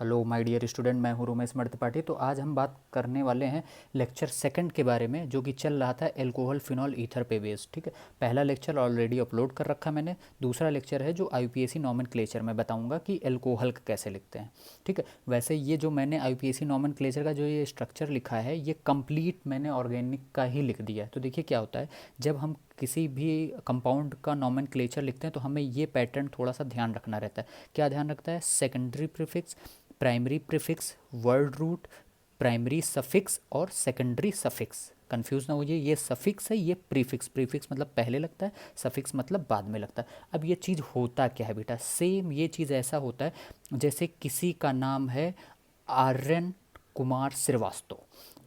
Hello my dear student, मैं हूँ रोमेश मर्त्रिपाठी। तो आज हम बात करने वाले हैं लेक्चर सेकंड के बारे में, जो कि चल रहा था एल्कोहल फिनॉल ईथर पे बेस्ड। ठीक है, पहला लेक्चर ऑलरेडी अपलोड कर रखा मैंने। दूसरा लेक्चर है जो आईयूपीएसी नॉमेनक्लेचर में बताऊंगा कि एल्कोहल कैसे लिखते हैं। ठीक है, वैसे ये जो मैंने आईयूपीएसी नॉमेनक्लेचर का जो ये स्ट्रक्चर लिखा है, ये कंप्लीट मैंने ऑर्गेनिक का ही लिख दिया है। तो देखिए क्या होता है, जब हम किसी भी कंपाउंड का नॉमेनक्लेचर लिखते हैं तो हमें ये पैटर्न थोड़ा सा ध्यान रखना रहता है। क्या ध्यान रखता है? Secondary prefix, primary prefix, word root, primary suffix और सेकेंडरी सफिक्स। कंफ्यूज ना होइए, ये सफिक्स है, ये प्रीफिक्स। प्रीफिक्स मतलब पहले लगता है, सफिक्स मतलब बाद में लगता है। अब ये चीज़ होता क्या है बेटा? सेम ये चीज़ ऐसा होता है जैसे किसी का नाम है आर्यन कुमार श्रीवास्तव।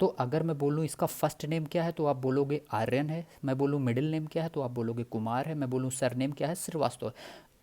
तो अगर मैं बोलूँ इसका फर्स्ट नेम क्या है तो आप बोलोगे आर्यन है। मैं बोलूँ मिडिल नेम क्या है तो आप बोलोगे कुमार है। मैं बोलूँ सर नेम क्या है, श्रीवास्तव है।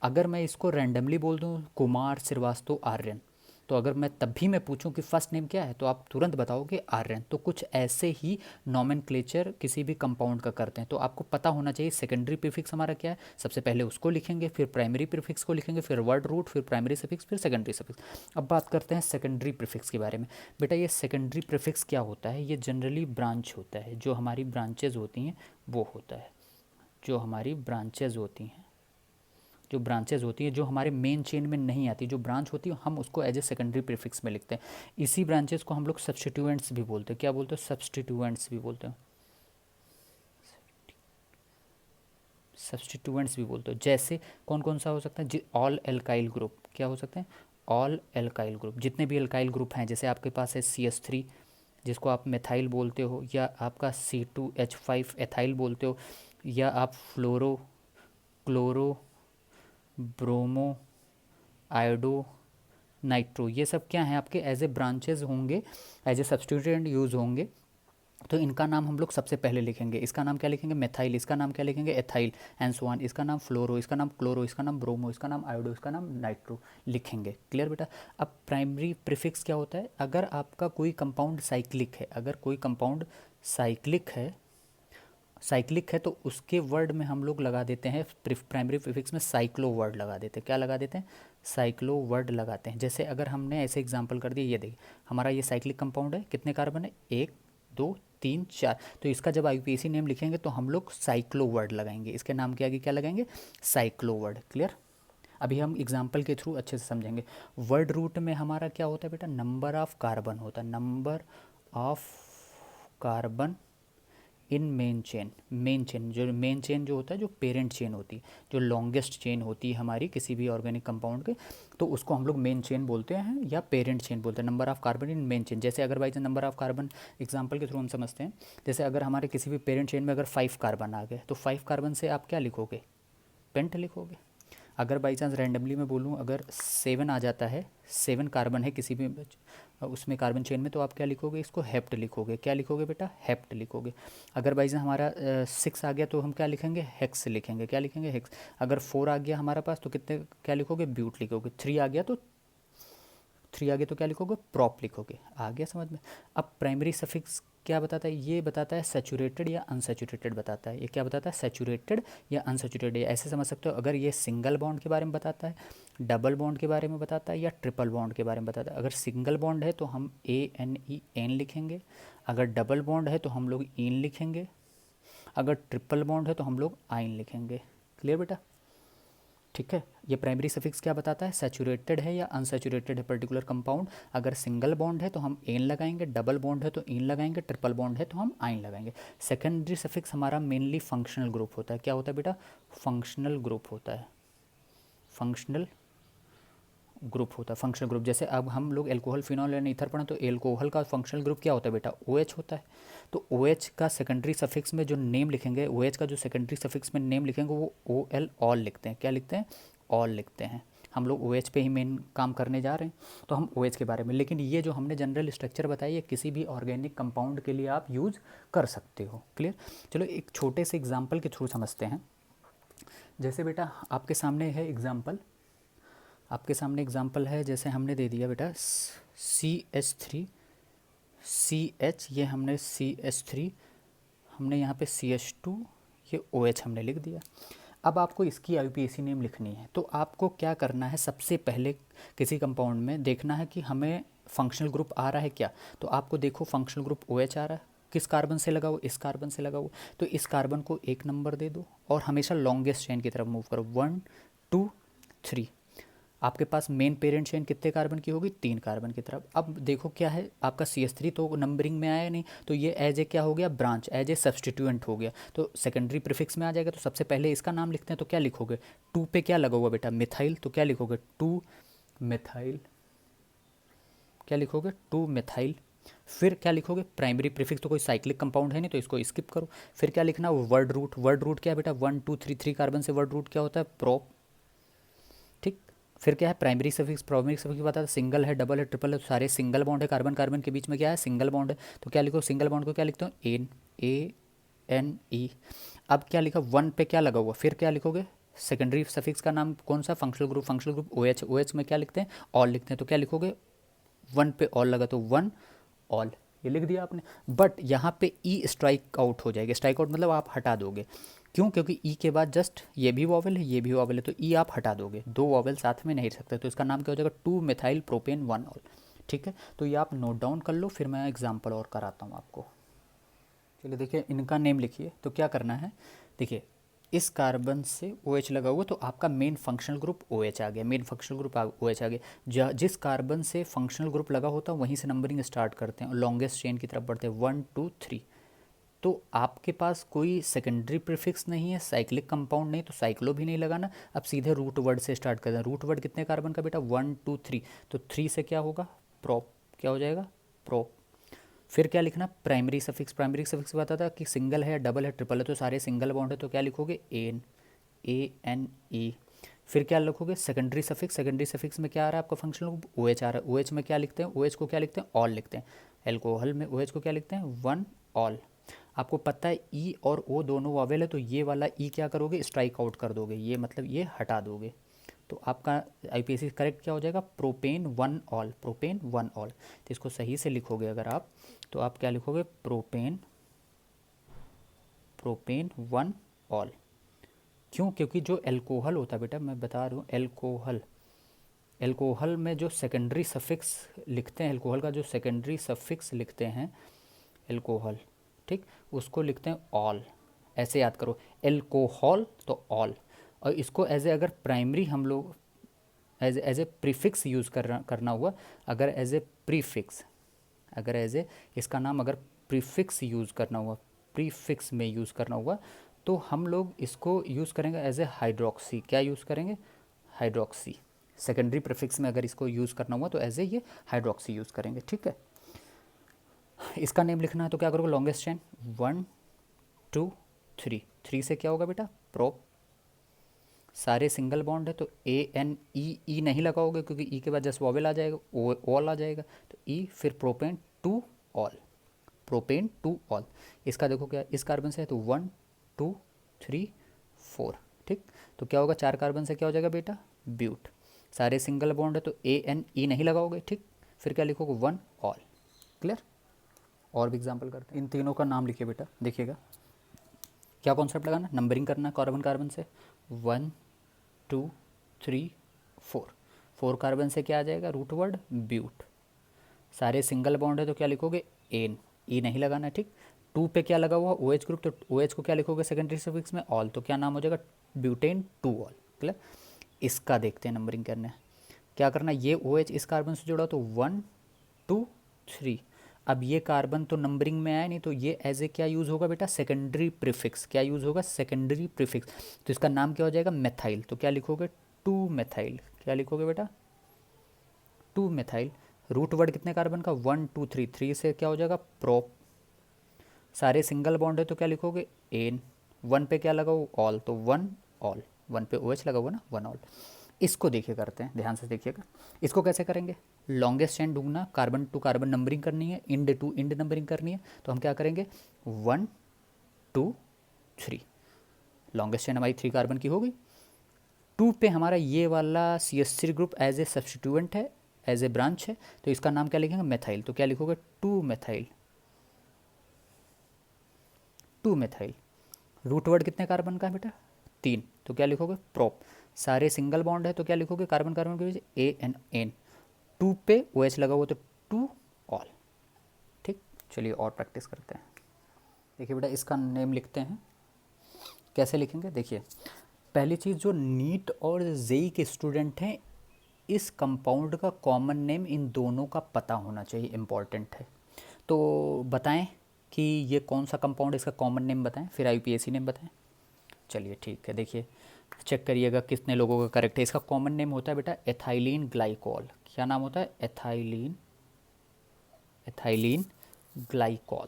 अगर मैं इसको रैंडमली बोल दूँ कुमार श्रीवास्तव आर्यन, तो अगर मैं तब भी मैं पूछूं कि फर्स्ट नेम क्या है तो आप तुरंत बताओगे आर्यन। तो कुछ ऐसे ही नॉमेनक्लेचर किसी भी कंपाउंड का करते हैं। तो आपको पता होना चाहिए सेकेंडरी प्रीफिक्स हमारा क्या है। सबसे पहले उसको लिखेंगे, फिर प्राइमरी प्रीफिक्स को लिखेंगे, फिर वर्ड रूट, फिर प्राइमरी सफिक्स, फिर सेकेंडरी सफिक्स। अब बात करते हैं सेकेंडरी प्रीफिक्स के बारे में। बेटा ये सेकेंडरी प्रीफिक्स क्या होता है? ये जनरली ब्रांच होता है, जो हमारी ब्रांचेज होती हैं वो होता है। जो हमारी ब्रांचेज होती हैं, जो ब्रांचेज होती हैं, जो हमारे मेन चेन में नहीं आती, जो ब्रांच होती है हम उसको एज ए सेकेंडरी प्रीफिक्स में लिखते हैं। इसी ब्रांचेस को हम लोग सब्स्टिट्यूएंट्स भी बोलते हैं। क्या बोलते हैं? सब्स्टिट्यूएंट्स भी बोलते हैं। सब्स्टिट्यूएंट्स भी बोलते हो। जैसे कौन कौन सा हो सकता है? All alkyl group. क्या हो सकते हैं? All alkyl group. जितने भी एल्काइल ग्रुप हैं, जैसे आपके पास है CH3 जिसको आप मेथाइल बोलते हो, या आपका C2H5 एथाइल बोलते हो, या आप फ्लोरो, क्लोरो, ब्रोमो, आयोडो, नाइट्रो, ये सब क्या है आपके एज ए ब्रांचेज होंगे, एज ए सब्स्टिट्यूएंट यूज़ होंगे। तो इनका नाम हम लोग सबसे पहले लिखेंगे। इसका नाम क्या लिखेंगे? मेथाइल। इसका नाम क्या लिखेंगे? Ethyl and so on. इसका नाम फ्लोरो, इसका नाम क्लोरो, इसका नाम ब्रोमो, इसका नाम आयोडो, इसका नाम नाइट्रो लिखेंगे। क्लियर बेटा? अब प्राइमरी प्रीफिक्स क्या होता है? अगर आपका कोई कंपाउंड साइक्लिक है, अगर कोई कंपाउंड साइक्लिक है, साइक्लिक है तो उसके वर्ड में हम लोग लगा देते हैं, प्राइमरी प्रीफिक्स में साइक्लो वर्ड लगा देते हैं। क्या लगा देते हैं? साइक्लो वर्ड लगाते हैं। जैसे अगर हमने ऐसे एग्जांपल कर दिया, ये देखिए हमारा ये साइक्लिक कंपाउंड है, कितने कार्बन है? 1 2 3 4। तो इसका जब आईयूपीएसी नेम लिखेंगे तो हम लोग साइक्लो वर्ड लगाएंगे। इसके नाम के आगे क्या लगाएंगे? Cyclo word. क्लियर? अभी हम एग्जाम्पल के थ्रू अच्छे से समझेंगे। वर्ड रूट में हमारा क्या होता है बेटा? नंबर ऑफ कार्बन होता है। Number of carbon in main chain. Main chain जो होता है, जो पेरेंट चेन होती है, जो लॉन्गेस्ट चेन होती है हमारी किसी भी ऑर्गेनिक कंपाउंड के, तो उसको हम लोग मेन चेन बोलते हैं या पेरेंट चेन बोलते हैं। Number of carbon in main chain. जैसे अगर by chance number of carbon, example के थ्रू हम समझते हैं, जैसे अगर हमारे किसी भी पेरेंट चेन में अगर 5 कार्बन आ गए तो 5 कार्बन से आप क्या लिखोगे? पेंट लिखोगे। अगर बाई चांस रैंडमली मैं बोलूँ, अगर 7 आ जाता है, 7 कार्बन है किसी भी उसमें कार्बन चेन में, तो आप क्या लिखोगे? इसको हेप्ट लिखोगे। क्या लिखोगे बेटा? हेप्ट लिखोगे। अगर बाई चांस हमारा 6 आ गया तो हम क्या लिखेंगे? हेक्स लिखेंगे। क्या लिखेंगे? हेक्स। अगर 4 आ गया हमारा पास तो कितने क्या लिखोगे? ब्यूट लिखोगे। 3 आ गया तो क्या लिखोगे? प्रॉप लिखोगे। आ गया समझ में? अब प्राइमरी सफिक्स क्या बताता है? ये बताता है सैचुरेटेड या अनसैचुरेटेड बताता है। ये क्या बताता है? सैचुरेटेड या अनसैचुरेटेड। ऐसे समझ सकते हो, अगर ये सिंगल बॉन्ड के बारे में बताता है, डबल बॉन्ड के बारे में बताता है, या ट्रिपल बॉन्ड के बारे में बताता है। अगर सिंगल बॉन्ड है तो हम ANE लिखेंगे। अगर डबल बॉन्ड है तो हम लोग इन लिखेंगे। अगर ट्रिपल बॉन्ड है तो हम लोग आइन लिखेंगे। क्लियर बेटा? ठीक है, ये प्राइमरी सफिक्स क्या बताता है? सैचुरेटेड है या अनसैचुरेटेड है पर्टिकुलर कंपाउंड। अगर सिंगल बॉन्ड है तो हम एन लगाएंगे, डबल बॉन्ड है तो इन लगाएंगे, ट्रिपल बॉन्ड है तो हम आइन लगाएंगे। सेकेंडरी सफिक्स हमारा मेनली फंक्शनल ग्रुप होता है। क्या होता है बेटा? फंक्शनल ग्रुप होता है। फंक्शनल ग्रुप होता है, फंक्शनल ग्रुप। जैसे अब हम लोग एल्कोहल फिनॉल एंड ईथर पढ़े, तो एल्कोहल का फंक्शनल ग्रुप क्या होता है बेटा? OH होता है। तो OH का सेकेंडरी सफिक्स में जो नेम लिखेंगे, OH का जो सेकेंडरी सफिक्स में नेम लिखेंगे वो OL ऑल लिखते हैं। क्या लिखते हैं? ऑल लिखते हैं। हम लोग OH पे ही मेन काम करने जा रहे हैं तो हम OH के बारे में, लेकिन ये जो हमने जनरल स्ट्रक्चर बताई है किसी भी ऑर्गेनिक कंपाउंड के लिए आप यूज़ कर सकते हो। क्लियर? चलो एक छोटे से एग्जाम्पल के थ्रू समझते हैं। जैसे बेटा आपके सामने है एग्जाम्पल, आपके सामने एग्जाम्पल है, जैसे हमने दे दिया बेटा CH3 CH, ये हमने CH3, हमने यहाँ पे CH2, ये OH हमने लिख दिया। अब आपको इसकी आईयूपीएसी नेम लिखनी है, तो आपको क्या करना है, सबसे पहले किसी कंपाउंड में देखना है कि हमें फंक्शनल ग्रुप आ रहा है क्या। तो आपको देखो फंक्शनल ग्रुप OH आ रहा है, किस कार्बन से लगा हुआ, इस कार्बन से लगा हुआ। तो इस कार्बन को 1 नंबर दे दो और हमेशा लॉन्गेस्ट चेन की तरफ मूव करो, 1 2 3। आपके पास मेन पेरेंट चेन कितने कार्बन की होगी, 3 कार्बन की तरफ। अब देखो क्या है, आपका CH3 तो नंबरिंग में आया नहीं, तो ये एज ए क्या हो गया, ब्रांच, एज ए सब्सटीट्यूएंट हो गया, तो सेकेंडरी प्रीफिक्स में आ जाएगा। तो सबसे पहले इसका नाम लिखते हैं, तो क्या लिखोगे, 2 पे क्या लगा हुआ बेटा, मिथाइल, तो क्या लिखोगे 2 मिथाइल, क्या लिखोगे 2 मिथाइल। फिर क्या लिखोगे, प्राइमरी प्रीफिक्स, तो कोई साइक्लिक कंपाउंड है नहीं तो इसको स्किप करो। फिर क्या लिखना, वर्ड रूट, वर्ड रूट क्या है बेटा, 1 2 3, 3 कार्बन से वर्ड रूट क्या होता है, प्रोप, ठीक। फिर क्या है, प्राइमरी सफिक्स, प्राइमरी सफिक्स बता था, सिंगल है, डबल है, ट्रिपल है, तो सारे सिंगल बॉन्ड है, कार्बन कार्बन के बीच में क्या है, सिंगल बॉन्ड है। तो क्या लिखो, सिंगल बॉन्ड को क्या लिखते हो, एन, ANE। अब क्या लिखा, 1 पे क्या लगा हुआ, फिर क्या लिखोगे, सेकेंडरी सफिक्स का नाम कौन सा, फंक्शनल ग्रुप OH, OH में क्या लिखते हैं, ऑल लिखते हैं। तो क्या लिखोगे, 1 पे ऑल लगा तो 1 ऑल, ये लिख दिया आपने। बट यहाँ पे ई स्ट्राइक आउट हो जाएगा, स्ट्राइक आउट मतलब आप हटा दोगे, क्यों, क्योंकि ई के बाद जस्ट ये भी वॉवल है, ये भी वॉवल है, तो ई आप हटा दोगे, 2 वॉवल साथ में नहीं रख सकते, तो इसका नाम क्या हो जाएगा, 2 मिथाइल प्रोपेन 1 ऑल। ठीक है, तो ये आप नोट डाउन कर लो, फिर मैं एग्जाम्पल और कराता हूँ आपको। चलिए देखिए, इनका नेम लिखिए। तो क्या करना है, देखिए इस कार्बन से OH लगा हुआ, तो आपका मेन फंक्शनल ग्रुप OH आ गया, मेन फंक्शनल ग्रुप OH आ गया। जिस कार्बन से फंक्शनल ग्रुप लगा होता है वहीं से नंबरिंग स्टार्ट करते हैं और लॉन्गेस्ट चेन की तरफ बढ़ते हैं, 1 2 3। तो आपके पास कोई सेकेंडरी प्रीफिक्स नहीं है, साइक्लिक कंपाउंड नहीं, तो साइक्लो भी नहीं लगाना। अब सीधे रूट वर्ड से स्टार्ट करते हैं। रूट वर्ड कितने कार्बन का बेटा, 1 2 3, तो 3 से क्या होगा, प्रोप, क्या हो जाएगा, प्रोप। फिर क्या लिखना, प्राइमरी सफिक्स, प्राइमरी सफिक्स बताता है कि सिंगल है, डबल है, ट्रिपल है, तो सारे सिंगल बॉन्ड है, तो क्या लिखोगे, एन, ANE। फिर क्या लिखोगे, सेकेंडरी सफिक्स, सेकेंडरी सफिक्स में क्या आ रहा है आपका फंक्शनल ग्रुप OH आ रहा है, OH में क्या लिखते हैं, OH को क्या लिखते हैं, ऑल लिखते हैं। एल्कोहल में OH को क्या लिखते हैं, 1 ऑल। आपको पता है E और O दोनों वावेल है, तो ये वाला E क्या करोगे, स्ट्राइक आउट कर दोगे, ये मतलब ये हटा दोगे। तो आपका आईपीएसी करेक्ट क्या हो जाएगा, प्रोपेन 1 ऑल, प्रोपेन 1 ऑल। तो इसको सही से लिखोगे अगर आप, तो आप क्या लिखोगे, प्रोपेन, प्रोपेन 1 ऑल। क्यों, क्योंकि जो एल्कोहल होता है बेटा, मैं बता रहा हूँ, एल्कोहल, एल्कोहल में जो सेकेंडरी सफिक्स लिखते हैं, एल्कोहल का जो सेकेंडरी सफिक्स लिखते हैं, एल्कोहल, ठीक, उसको लिखते हैं ऑल। ऐसे याद करो, एल्कोहल तो ऑल। और इसको एज ए अगर प्राइमरी हम लोग एज ए प्रीफिक्स यूज़ करना हुआ, अगर एज ए प्रीफिक्स, अगर एज ए इसका नाम अगर प्रीफिक्स यूज़ करना हुआ, प्रीफिक्स में यूज़ करना हुआ, तो हम लोग इसको यूज़ करेंगे एज ए हाइड्रोक्सी। क्या यूज़ करेंगे, हाइड्रोक्सी। सेकेंडरी प्रीफिक्स में अगर इसको यूज़ करना हुआ तो एज ए ये हाइड्रोक्सी यूज़ करेंगे, ठीक है। इसका नेम लिखना है तो क्या करोगे, लॉन्गेस्ट चेन 1 2 3, 3 से क्या होगा बेटा, प्रोप, सारे सिंगल बॉन्ड है, तो ANE नहीं लगाओगे क्योंकि E के बाद जस्ट वॉवेल आ जाएगा, ऑल आ जाएगा, तो E, फिर प्रोपेन 2 ऑल, प्रोपेन 2 ऑल। इसका देखो क्या, इस कार्बन से है तो 1 2 3 4, ठीक। तो क्या होगा, 4 कार्बन से क्या हो जाएगा बेटा, ब्यूट, सारे सिंगल बॉन्ड है तो ANE नहीं लगाओगे, ठीक। फिर क्या लिखोगे, 1 ऑल, क्लियर। और भी एग्जाम्पल करते हैं, इन तीनों का नाम लिखिए बेटा, देखिएगा क्या कॉन्सेप्ट लगाना, नंबरिंग करना कार्बन कार्बन से, 1 2 3 4, 4 कार्बन से क्या आ जाएगा, रूट वर्ड ब्यूट, सारे सिंगल बॉन्ड है तो क्या लिखोगे, एन, ई नहीं लगाना है, ठीक। 2 पे क्या लगा हुआ, OH ग्रुप, तो OH को क्या लिखोगे सेकेंडरी सफिक्स में, ऑल, तो क्या नाम हो जाएगा, ब्यूटेन 2 ऑल, क्लियर। इसका देखते हैं नंबरिंग करना है, क्या करना है, ये OH इस कार्बन से जुड़ा तो 1 2 3। अब ये कार्बन तो नंबरिंग में आया नहीं, तो ये एज ए क्या यूज़ होगा बेटा, सेकेंडरी प्रीफिक्स, क्या यूज़ होगा, सेकेंडरी प्रीफिक्स। तो इसका नाम क्या हो जाएगा, मेथाइल, तो क्या लिखोगे, 2 मेथाइल, क्या लिखोगे बेटा, 2 मेथाइल। रूट वर्ड कितने कार्बन का, 1 2 3, 3 से क्या हो जाएगा, प्रोप, सारे सिंगल बॉन्ड है तो क्या लिखोगे, एन, 1 पे क्या लगा हुआ, ऑल, तो 1 ऑल, 1 पे OH लगा हुआ ना, 1 ऑल। इसको देखिए करते हैं, ध्यान से देखिएगा। इसको कैसे करेंगे, लॉन्गेस्ट चेन ढूंढना, कार्बन टू कार्बन नंबरिंग करनी है, इंड टू इंड नंबरिंग करनी है, तो हम क्या करेंगे, 1 2 3, लॉन्गेस्ट चेन हमारी 3 कार्बन की हो गई। 2 पे हमारा ये वाला CH3 group as a substituent है, एज ए ब्रांच है, तो इसका नाम क्या लिखेंगे, मेथाइल, तो क्या लिखोगे, 2 मेथाइल, 2 मेथाइल। रूट वर्ड कितने कार्बन का है बेटा, 3, तो क्या लिखोगे प्रोप। सारे सिंगल बॉन्ड है तो क्या लिखोगे कार्बन कार्बन के बीच ए एन एन। टू पे ओ एच लगा हुआ तो टू ऑल। ठीक, चलिए और प्रैक्टिस करते हैं। देखिए बेटा इसका नेम लिखते हैं, कैसे लिखेंगे देखिए। पहली चीज़, जो नीट और जेई के स्टूडेंट हैं, इस कंपाउंड का कॉमन नेम इन दोनों का पता होना चाहिए, इम्पॉर्टेंट है। तो बताएं कि ये कौन सा कंपाउंड है, इसका कॉमन नेम बताएं, फिर आईयूपीएसी नेम बताएं। चलिए ठीक है, देखिए चेक करिएगा कितने लोगों का करेक्ट है। इसका कॉमन नेम होता है बेटा एथाइलिन ग्लाइकॉल। क्या नाम होता है? Ethylene, ethylene glycol,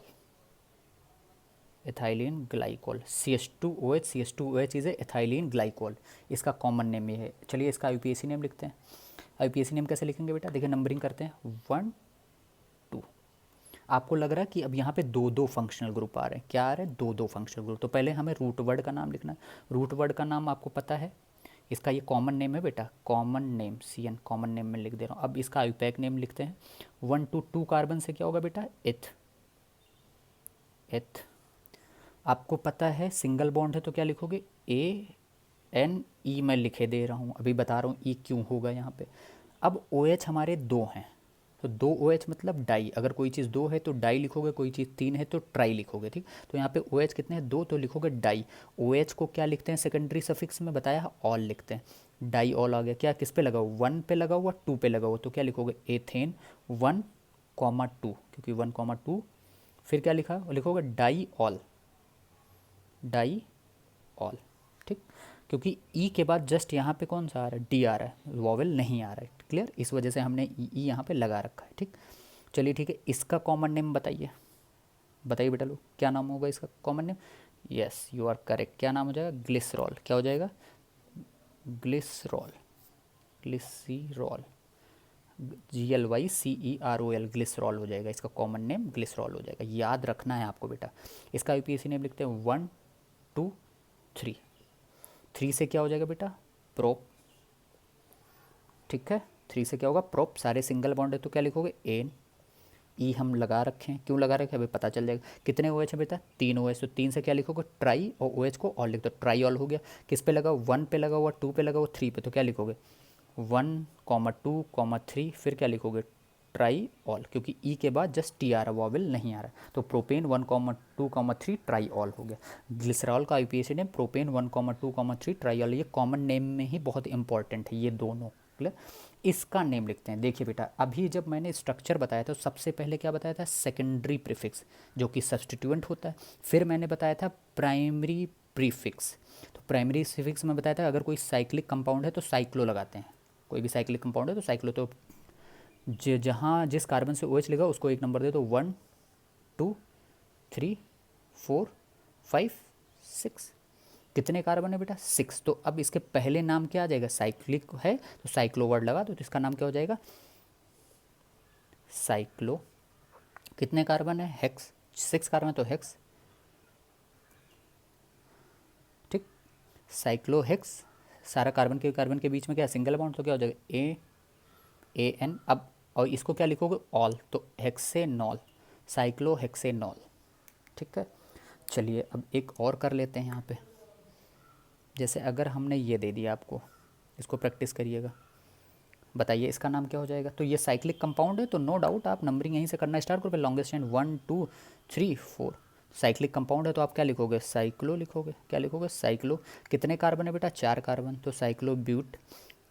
ethylene glycol. CH2OH, CH2OH is ethylene glycol, इसका कॉमन नेम ये है। चलिए इसका आईयूपीएसी नेम लिखते हैं। आईयूपीएसी नेम कैसे लिखेंगे बेटा? देखिए नंबरिंग करते हैं 1 2। आपको लग रहा है कि अब यहाँ पे दो दो फंक्शनल ग्रुप आ रहे हैं। क्या आ रहे हैं? दो दो फंक्शनल ग्रुप। तो पहले हमें रूट वर्ड का नाम लिखना है। रूट वर्ड का नाम आपको पता है, इसका ये कॉमन नेम है बेटा, common name CN, common name में लिख दे रहा हूँ। अब इसका आईयूपैक नेम लिखते हैं। 1 to 2 कार्बन से क्या होगा बेटा? एथ, एथ। आपको पता है सिंगल बॉन्ड है तो क्या लिखोगे? ANE मैं लिखे दे रहा हूँ, अभी बता रहा हूँ ई क्यों होगा यहाँ पे। अब OH हमारे दो हैं, तो दो OH मतलब डाई। अगर कोई चीज़ दो है तो डाई लिखोगे, कोई चीज़ तीन है तो ट्राई लिखोगे। ठीक, तो यहाँ पे OH कितने हैं? दो, तो लिखोगे डाई। OH को क्या लिखते हैं सेकेंडरी सफिक्स में? बताया ऑल लिखते हैं। डाई ऑल आ गया। क्या किस पे लगा हुआ? 1 पे लगा हुआ, 2 पे लगा हुआ, तो क्या लिखोगे? एथेन 1,2, क्योंकि 1,2। फिर क्या लिखा? लिखोगे डाई ऑल, डाई ऑल। ठीक, क्योंकि ई के बाद जस्ट यहाँ पे कौन सा आ रहा है? डी आ रहा है, वॉवेल नहीं आ रहा है। क्लियर, इस वजह से हमने ई यहाँ पे लगा रखा है। ठीक, चलिए ठीक है, इसका कॉमन नेम बताइए, बताइए बेटा लोग क्या नाम होगा इसका common name? Yes you are correct. क्या नाम हो जाएगा? ग्लिसरॉल। क्या हो जाएगा? ग्लिसरॉल, ग्लिसरॉल, GLYCEROL, ग्लिसरॉल हो जाएगा। इसका कॉमन नेम ग्लिसरॉल हो जाएगा, याद रखना है आपको बेटा। इसका यूपीएससी नेम लिखते हैं 1 2 3। 3 से क्या हो जाएगा बेटा? प्रोप। ठीक है, 3 से क्या होगा? प्रोप। सारे सिंगल बॉन्ड है तो क्या लिखोगे? एन। ई हम लगा रखे हैं, क्यों लगा रखे हैं अभी पता चल जाएगा। कितने OH है बेटा? 3 OH, तो 3 से क्या लिखोगे? ट्राई, और OH को ऑल लिख दो, ट्राई ऑल हो गया। किस पे लगा? 1 पे लगा हुआ, 2 पे लगा हुआ, 3 पे, तो क्या लिखोगे? 1,2,3। फिर क्या लिखोगे? ट्राई ऑल, क्योंकि ई के बाद जस्ट टी आ रहा, वॉवेल नहीं आ रहा, तो प्रोपेन 1,2,3 ट्राई ऑल हो गया। ग्लिसरॉल का IUPAC name propane 1,2,3 try all. ये कॉमन नेम में ही बहुत इंपॉर्टेंट है ये दोनों। क्लियर, इसका नेम लिखते हैं। देखिए बेटा अभी जब मैंने स्ट्रक्चर बताया था, तो सबसे पहले क्या बताया था? सेकेंडरी प्रीफिक्स, जो कि सब्स्टिट्यूएंट होता है। फिर मैंने बताया था प्राइमरी प्रीफिक्स। तो प्राइमरी प्रीफिक्स में बताया था अगर कोई साइक्लिक कंपाउंड है तो साइक्लो लगाते हैं। कोई भी साइक्लिक कंपाउंड है तो साइक्लो, तो जहाँ जिस कार्बन से OH लेगा उसको एक नंबर दे दो। 1 2 3 4 5 6। कितने कार्बन है बेटा? 6। तो अब इसके पहले नाम क्या आ जाएगा? साइक्लिक है तो साइक्लो वर्ड लगा दो, तो इसका नाम क्या हो जाएगा? साइक्लो। कितने कार्बन है? हेक्स। 6 कार्बन तो हेक्स। ठीक, साइक्लो हेक्स। सारा कार्बन के बीच में क्या है? सिंगल बॉन्ड, तो क्या हो जाएगा? AN। अब और इसको क्या लिखोगे? ऑल, तो हेक्सेनॉल, साइक्लो हेक्सेनॉल। ठीक है, चलिए अब एक और कर लेते हैं यहाँ पे। जैसे अगर हमने ये दे दिया आपको, इसको प्रैक्टिस करिएगा, बताइए इसका नाम क्या हो जाएगा? तो ये साइक्लिक कंपाउंड है तो नो डाउट आप नंबरिंग यहीं से करना स्टार्ट करो। Longest chain 1 2 3 4। साइक्लिक कंपाउंड है तो आप क्या लिखोगे? साइक्लो लिखोगे। क्या लिखोगे? साइक्लो। कितने कार्बन है बेटा? 4 कार्बन, तो साइक्लो ब्यूट।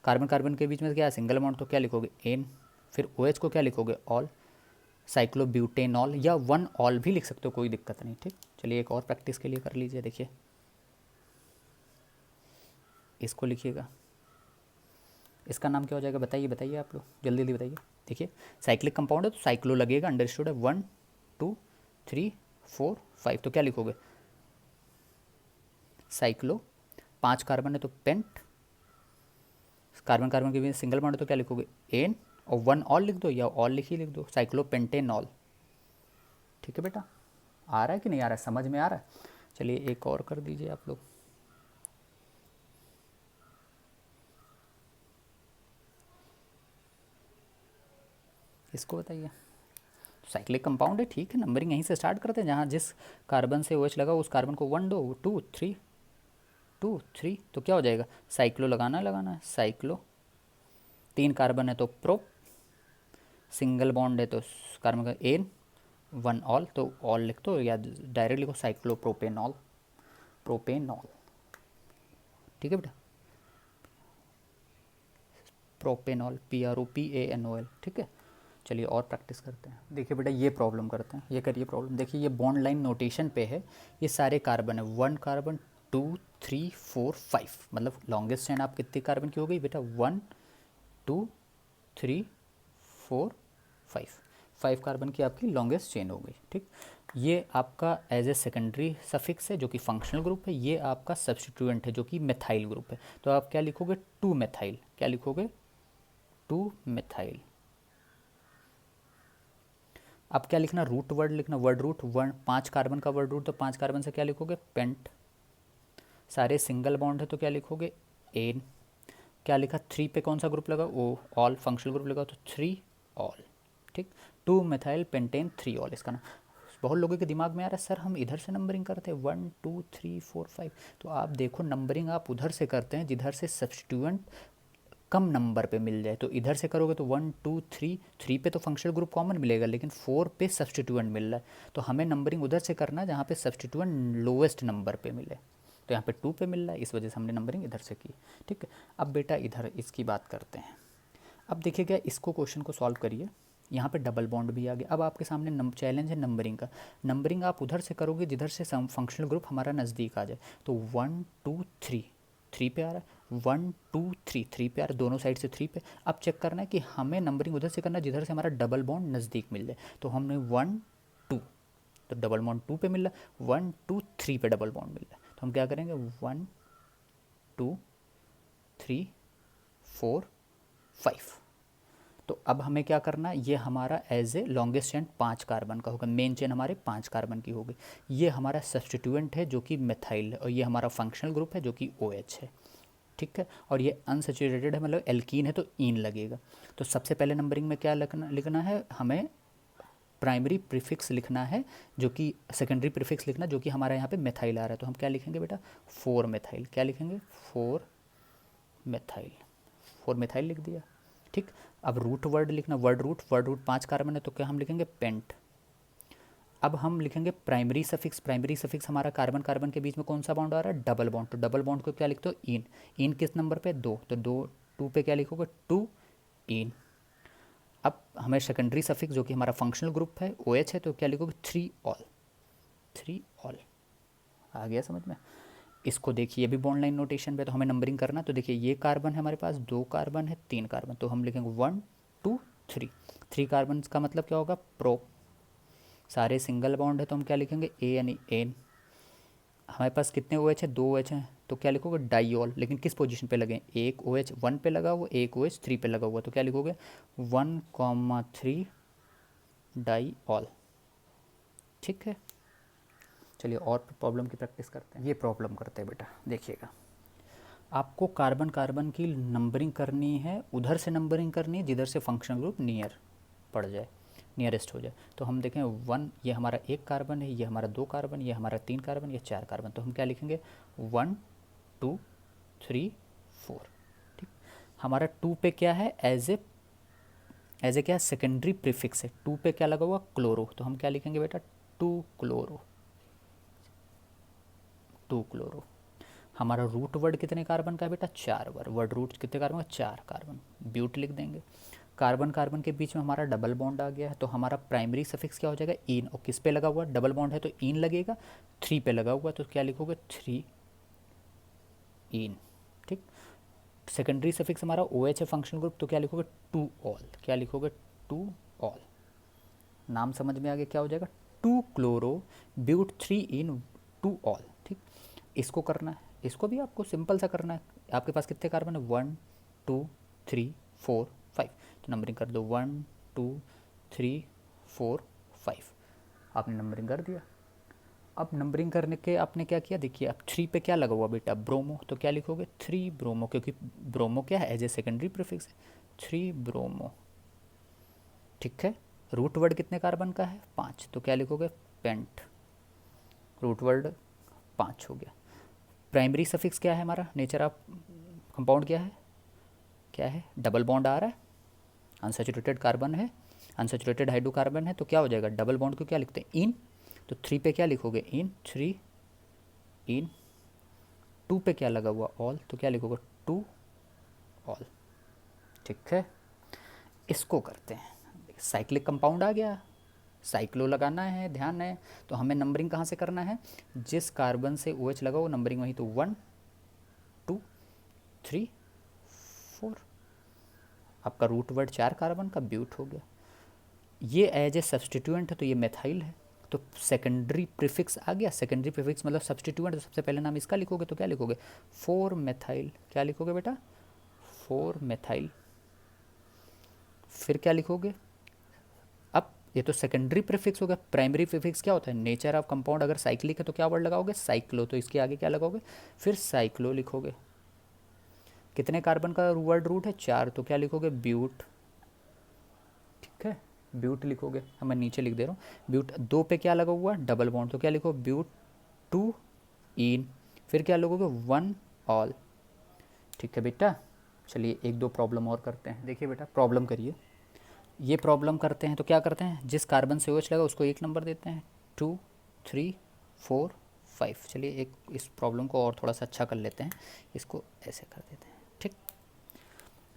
कार्बन कार्बन के बीच में क्या है? सिंगल बॉन्ड, तो क्या लिखोगे? एन। फिर OH को क्या लिखोगे? ऑल, साइक्लोब्यूटेनॉल, या 1 ऑल भी लिख सकते हो, कोई दिक्कत नहीं। ठीक, चलिए एक और प्रैक्टिस के लिए कर लीजिए। देखिए इसको लिखिएगा, इसका नाम क्या हो जाएगा? बताइए बताइए आप लोग, जल्दी जल्दी बताइए। देखिए साइक्लिक कंपाउंड है तो साइक्लो लगेगा, अंडरस्टूड है। 1 2 3 4 5, तो क्या लिखोगे? साइक्लो। 5 कार्बन है तो पेंट। कार्बन कार्बन के बीच सिंगल बॉन्ड है तो क्या लिखोगे? एन, और 1 ऑल लिख दो, या ऑल लिख दो, साइक्लोपेंटेनॉल। ठीक है बेटा, आ रहा है कि नहीं आ रहा है? समझ में आ रहा है? चलिए एक और कर दीजिए आप लोग। इसको बताइए, साइक्लिक कंपाउंड है, ठीक है, नंबरिंग यहीं से स्टार्ट करते हैं। जहाँ जिस कार्बन से OH लगा उस कार्बन को 1 2 2 3 2 3, तो क्या हो जाएगा, साइक्लो लगाना है, साइक्लो, 3 कार्बन है तो प्रो, सिंगल बॉन्ड है तो कार्बन का एन, 1 ऑल, तो ऑल लिख दो या डायरेक्ट लिखो साइक्लोप्रोपेनॉल, प्रोपेनॉल, ठीक है बेटा, प्रोपेनॉल, PROPANOL, ठीक है। चलिए और प्रैक्टिस करते हैं। देखिए बेटा ये प्रॉब्लम करते हैं, ये करिए प्रॉब्लम। देखिए ये बॉन्ड लाइन नोटेशन पे है, ये सारे कार्बन है, 1 कार्बन 2 3 4 5, मतलब लॉन्गेस्ट चेन आप कितने कार्बन की हो गई बेटा, 1 2 3 4 5, 5 कार्बन की आपकी लॉन्गेस्ट चेन हो गई, ठीक। ये आपका एज ए सेकेंडरी सफिक्स है जो कि फंक्शनल ग्रुप है, ये आपका सब्स्टिट्यूएंट है जो कि मेथाइल ग्रुप है। तो आप क्या लिखोगे, 2 मेथाइल, क्या लिखोगे, 2 मेथाइल। अब क्या लिखना, रूट वर्ड लिखना, वर्ड रूट, 5 कार्बन का वर्ड रूट, तो 5 कार्बन से क्या लिखोगे, पेंट। सारे सिंगल बॉन्ड है तो क्या लिखोगे, एन। क्या लिखा, 3 पे कौन सा ग्रुप लगा, ओ, ऑल, फंक्शनल ग्रुप लगा तो 3 ऑल, ठीक। 2 मेथाइल पेंटेन 3 ऑल, इसका ना बहुत लोगों के दिमाग में आ रहा है सर हम इधर से नंबरिंग करते हैं 1 2 3 4 5, तो आप देखो नंबरिंग आप उधर से करते हैं जिधर से सब्स्टिट्यूएंट कम नंबर पे मिल जाए। तो इधर से करोगे तो 1 2 3, 3 पे तो फंक्शनल ग्रुप कॉमन मिलेगा, लेकिन 4 पे सब्स्टिट्यूएंट मिल रहा है, तो हमें नंबरिंग उधर से करना है जहाँ पे सब्स्टिट्यूएंट लोवेस्ट नंबर पे मिले। तो यहाँ पे 2 पे मिल रहा है, इस वजह से हमने नंबरिंग इधर से की, ठीक है। अब बेटा इधर इसकी बात करते हैं। अब देखिएगा इसको, क्वेश्चन को सॉल्व करिए, यहाँ पे डबल बॉन्ड भी आ गया। अब आपके सामने चैलेंज है नंबरिंग का, नंबरिंग आप उधर से करोगे जिधर से फंक्शनल ग्रुप हमारा नज़दीक आ जाए। तो 1 2 3, 3 पे आ रहा है, 1 2 3, 3 पे आ रहा है, दोनों साइड से 3 पे। अब चेक करना है कि हमें नंबरिंग उधर से करना है जिधर से हमारा डबल बॉन्ड नज़दीक मिल जाए। तो हमने 1 2, तो डबल बॉन्ड 2 पे मिल रहा है, 1 2 3 पे डबल बॉन्ड मिल रहा है, तो हम क्या करेंगे, 1 2 3 4 5। तो अब हमें क्या करना है, ये हमारा as a longest chain 5 carbon का होगा, मेन चेन हमारे 5 कार्बन की होगी। ये हमारा सब्स्टिट्यूएंट है जो कि मेथाइल है, और ये हमारा फंक्शनल ग्रुप है जो कि OH है, ठीक है। और ये अनसेचुरेटेड है, मतलब एल्कीन है तो ईन लगेगा। तो सबसे पहले नंबरिंग में क्या लिखना है हमें, प्राइमरी प्रीफिक्स लिखना है जो कि सेकेंडरी प्रीफिक्स लिखना जो कि हमारा यहाँ पे मेथाइल आ रहा है। तो हम क्या लिखेंगे बेटा, 4 मेथाइल, क्या लिखेंगे, 4 मेथाइल, 4 मेथाइल लिख दिया, ठीक। अब रूट वर्ड लिखना, वर्ड रूट, 5 कार्बन है तो क्या हम लिखेंगे, पेंट। अब हम लिखेंगे प्राइमरी सफिक्स, प्राइमरी सफिक्स हमारा कार्बन कार्बन के बीच में कौन सा बॉन्ड आ रहा है, डबल बॉन्ड। तो डबल बॉन्ड को क्या लिखते हो, इन। इन किस नंबर पे, 2, तो 2 पे क्या लिखोगे, 2 इन। अब हमें सेकेंडरी सफिक्स जो कि हमारा फंक्शनल ग्रुप है OH है, तो क्या लिखोगे, 3 ऑल, 3 ऑल। आ गया समझ में। इसको देखिए ये भी बॉन्ड लाइन नोटेशन पे, तो हमें नंबरिंग करना। तो देखिए ये कार्बन है हमारे पास, 2 कार्बन है, 3 कार्बन, तो हम लिखेंगे 1 2 3। 3 कार्बन का मतलब क्या होगा, प्रो। सारे सिंगल बॉन्ड है तो हम क्या लिखेंगे, ए यानी एन। हमारे पास कितने OH है, 2 OH हैं, तो क्या लिखोगे, डाईऑल। लेकिन किस पोजीशन पे लगे, एक OH 1 पे लगा हुआ, एक OH 3 पे लगा हुआ, तो क्या लिखोगे, 1,3 डाईऑल, ठीक है। चलिए और प्रॉब्लम की प्रैक्टिस करते हैं। ये प्रॉब्लम करते हैं बेटा, देखिएगा आपको कार्बन कार्बन की नंबरिंग करनी है, उधर से नंबरिंग करनी है जिधर से फंक्शनल ग्रुप नियर पड़ जाए, नियरेस्ट हो जाए। तो हम देखें 1, ये हमारा 1 कार्बन है, ये हमारा 2 कार्बन, ये हमारा 3 कार्बन, ये 4 कार्बन, तो हम क्या लिखेंगे, 1 2 3 4, ठीक। हमारा 2 पे क्या है, एज ए क्या सेकेंडरी प्रीफिक्स है, 2 पे क्या लगा हुआ, क्लोरो, तो हम क्या लिखेंगे बेटा, 2 क्लोरो, 2 क्लोरो। हमारा रूट वर्ड कितने कार्बन का है बेटा, 4 वर्ड रूट कितने कार्बन का, 4 कार्बन, ब्यूट लिख देंगे। कार्बन कार्बन के बीच में हमारा डबल बॉन्ड आ गया है, तो हमारा प्राइमरी सफिक्स क्या हो जाएगा, इन। और किस पे लगा हुआ, डबल बॉन्ड है तो इन लगेगा, 3 पे लगा हुआ तो क्या लिखोगे, 3 इन, ठीक। सेकेंडरी सफिक्स हमारा OH है फंक्शनल ग्रुप, तो क्या लिखोगे, 2 ऑल, क्या लिखोगे, 2 ऑल। नाम समझ में आ गया, क्या हो जाएगा, 2 क्लोरो ब्यूट 3 इन 2 ऑल, ठीक। इसको करना है, इसको भी आपको सिंपल सा करना है। आपके पास कितने कार्बन है, 1 2 3 4 5, तो नंबरिंग कर दो, 1 2 3 4 5, आपने नंबरिंग कर दिया। अब नंबरिंग करने के आपने क्या किया, देखिए अब 3 पे क्या लगा हुआ बेटा, ब्रोमो, तो क्या लिखोगे, 3 ब्रोमो, क्योंकि ब्रोमो क्या है, एज ए सेकेंडरी प्रीफिक्स है, 3 ब्रोमो, ठीक है। रूट वर्ड कितने कार्बन का है, 5, तो क्या लिखोगे, पेंट, रूट वर्ड 5 हो गया। प्राइमरी सफिक्स क्या है हमारा, नेचर ऑफ कंपाउंड क्या है, डबल बॉन्ड आ रहा है, अनसैचुरेटेड कार्बन है, अनसैचुरेटेड हाइड्रोकार्बन है, तो क्या हो जाएगा, डबल बॉन्ड को क्या लिखते हैं, इन, तो 3 पे क्या लिखोगे, इन 3, इन 2 पे क्या लगा हुआ, ऑल, तो क्या लिखोगे, 2 ऑल। ठीक है, इसको करते हैं, साइक्लिक कंपाउंड आ गया, साइक्लो लगाना है, ध्यान है, तो हमें नंबरिंग कहाँ से करना है, जिस कार्बन से OH लगा वो नंबरिंग वही, तो 1 2 3 4, आपका रूट वर्ड 4 कार्बन का ब्यूट हो गया। ये एज ए सब्सटीट्यूएंट है तो ये मेथाइल है, तो सेकेंडरी प्रीफिक्स आ गया, सेकेंडरी प्रीफिक्स मतलब सब्सटीट्यूएंट, तो सबसे पहले नाम इसका लिखोगे तो क्या लिखोगे, 4 मेथाइल, क्या लिखोगे बेटा, 4 मेथाइल। फिर क्या लिखोगे, अब ये तो सेकेंडरी प्रीफिक्स हो गया, प्राइमरी प्रीफिक्स क्या होता है, नेचर ऑफ कंपाउंड अगर साइक्लिक है तो क्या वर्ड लगाओगे, साइक्लो, तो इसके आगे क्या लगाओगे, फिर साइक्लो लिखोगे। कितने कार्बन का वर्ड रूट है, 4, तो क्या लिखोगे, ब्यूट। ठीक है, ब्यूट लिखोगे, मैं नीचे लिख दे रहा हूँ, ब्यूट। 2 पे क्या लगा हुआ, डबल बॉन्ड, तो क्या लिखो, ब्यूट 2 इन, फिर क्या लिखोगे, 1 ऑल। ठीक है बेटा, चलिए 1-2 प्रॉब्लम और करते हैं। देखिए बेटा, प्रॉब्लम करिए, ये प्रॉब्लम करते हैं तो क्या करते हैं, जिस कार्बन से OH लगा उसको 1 नंबर देते हैं, 2 3 4 5। चलिए एक इस प्रॉब्लम को और थोड़ा सा अच्छा कर लेते हैं, इसको ऐसे कर देते हैं, ठीक,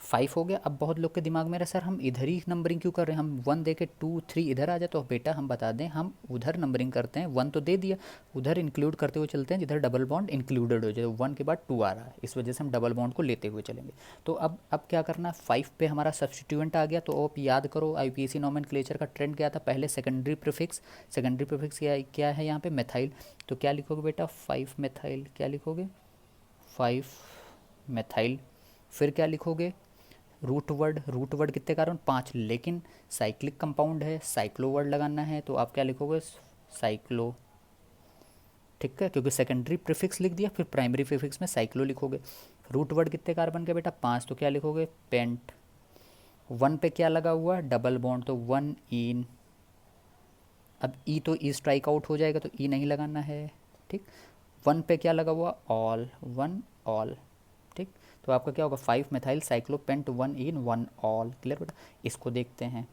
5 हो गया। अब बहुत लोग के दिमाग में रहा, सर हम इधर ही नंबरिंग क्यों कर रहे हैं, हम 1 दे के 2 3 इधर आ जाए, तो बेटा हम बता दें, हम उधर नंबरिंग करते हैं, 1 तो दे दिया, उधर इंक्लूड करते हुए चलते हैं जिधर डबल बॉन्ड इंक्लूडेड हो जाए, 1 के बाद 2 आ रहा है, इस वजह से हम डबल बॉन्ड को लेते हुए चलेंगे। तो अब क्या करना है, 5 पे हमारा सब्सटीट्यूएंट आ गया, तो आप याद करो IUPAC नोमेनक्लेचर का ट्रेंड क्या था, पहले सेकेंडरी प्रीफिक्स, सेकेंडरी प्रीफिक्स क्या है यहाँ पे, मेथाइल, तो क्या लिखोगे बेटा, 5 मेथाइल, क्या लिखोगे, 5 मेथाइल। फिर क्या लिखोगे, रूट वर्ड कितने कार्बन, 5, लेकिन साइक्लिक कंपाउंड है, साइक्लो वर्ड लगाना है, तो आप क्या लिखोगे, साइक्लो। ठीक है, क्योंकि सेकेंडरी प्रीफिक्स लिख दिया, फिर प्राइमरी प्रीफिक्स में साइक्लो लिखोगे। रूट वर्ड कितने कार्बन के बेटा, 5, तो क्या लिखोगे, पेंट। 1 पे क्या लगा हुआ, डबल बॉन्ड, तो 1 इन। अब ई तो ई स्ट्राइक आउट हो जाएगा, तो ई नहीं लगाना है, ठीक। 1 पे क्या लगा हुआ, ऑल, 1 ऑल, ठीक। तो आपका क्या होगा, 5 मेथाइल साइक्लोपेंट 1 इन 1 ऑल। क्लियर बेटा, इसको देखते हैं,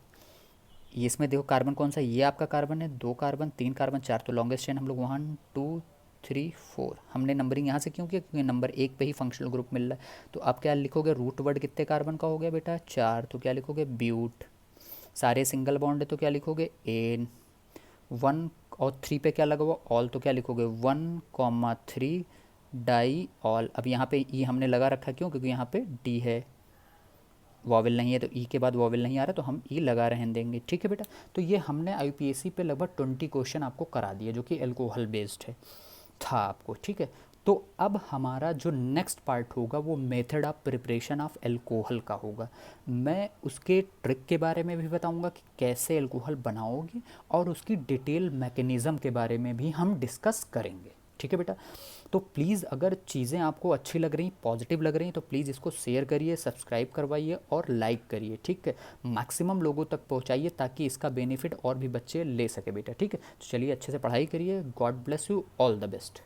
ये इसमें देखो कार्बन कौन सा, ये आपका कार्बन है, 2 कार्बन 3 कार्बन 4, तो लॉन्गेस्ट चेन हम लोग 1 2 3 4। हमने नंबरिंग यहाँ से क्यों किया, क्योंकि नंबर 1 पे ही फंक्शनल ग्रुप मिल रहा है। तो आप क्या लिखोगे, रूट वर्ड कितने कार्बन का हो गया बेटा, 4, तो क्या लिखोगे, ब्यूट। सारे सिंगल बॉन्ड है तो क्या लिखोगे, एन। 1 और 3 पे क्या लगा हुआ, ऑल, तो क्या लिखोगे, 1,3 डाई ऑल। अब यहाँ पे ई हमने लगा रखा, क्यों, क्योंकि यहाँ पे डी है, वॉवेल नहीं है, तो ई के बाद वॉवेल नहीं आ रहा, तो हम ई लगा रहने देंगे। ठीक है बेटा, तो ये हमने IUPAC पे लगभग 20 क्वेश्चन आपको करा दिए, जो कि एल्कोहल बेस्ड है था आपको। ठीक है, तो अब हमारा जो नेक्स्ट पार्ट होगा वो method of preparation of alcohol का होगा। मैं उसके ट्रिक के बारे में भी बताऊंगा कि कैसे एल्कोहल बनाओगे, और उसकी डिटेल मैकेनिज़्म के बारे में भी हम डिस्कस करेंगे। ठीक है बेटा, तो प्लीज़ अगर चीज़ें आपको अच्छी लग रही, पॉजिटिव लग रही तो प्लीज़ इसको शेयर करिए, सब्सक्राइब करवाइए और लाइक करिए। ठीक है, मैक्सिमम लोगों तक पहुंचाइए ताकि इसका बेनिफिट और भी बच्चे ले सके बेटा। ठीक है, तो चलिए अच्छे से पढ़ाई करिए, God bless you, all the best.